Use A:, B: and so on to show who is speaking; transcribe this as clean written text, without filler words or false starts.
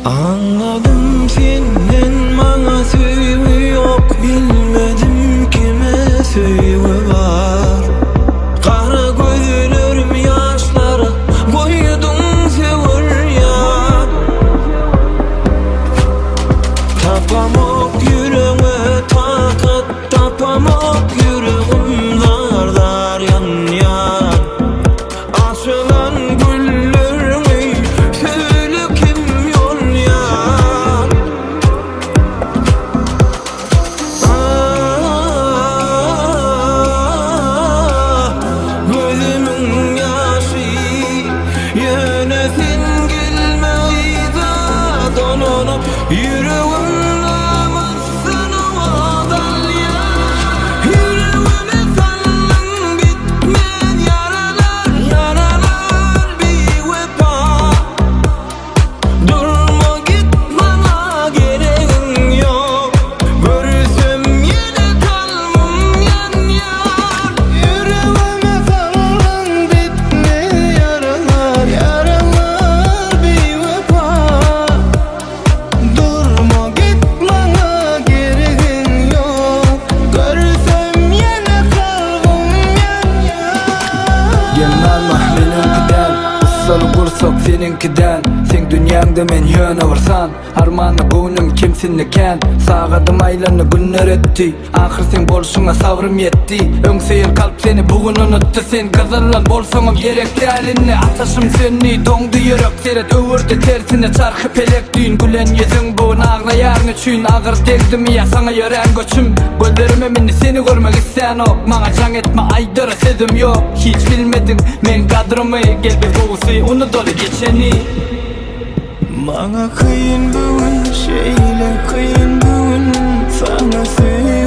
A: Anladım senden bana söylüğü yok, bilmedim kime söylüğü var. Kara gözlerim yaşlara koydun sevur ya. Tapamok yüreğime takat, tapamok yüreğim dar dar yan yan. Açılan güllerimi söyle kim yol ya. Gözümün yaşı yönetin gelmeydi donunup yüreğim namusunu adal ya. Yüreğime sandın bitmeyen yaralar, yaralar bir vefa. Durma git bana gereğin yok, görürsem yine kalbim yan yan. Yüreğime sandın bitmeyen yaralar, yaralar bir vefa. Durma git bana gereğin yok, görürsem yine kalbim yan yan.
B: Gelmem benimkiden, ussalı kursak seninkiden. Sen dünyanda men yöne varsan, harmanı koynum kimsinliken. Sağadım aylarını günler etti, ahir sen bolşuna sabrım yetti. Öňseyir kalp seni bugün unuttu, sen gazarlan bolsaňam gerekli halinle. Ataşım seni doňdy yürek seret öwürdi tersine çarky pelek düýün. Gülen ýüzüň bu aglaýarň üçin agyr degdimi ya saňa ýören göçüm. Gözlerime meni seni görmek isleýän ok, maňa jaň etme aýdyra sedim ýok. Hiç bilmedin men gadrymy, gel bir gowsy unudoly geçeni.
A: Bana kıyın bugün, şeyle kıyın bugün, sana söylüyorum.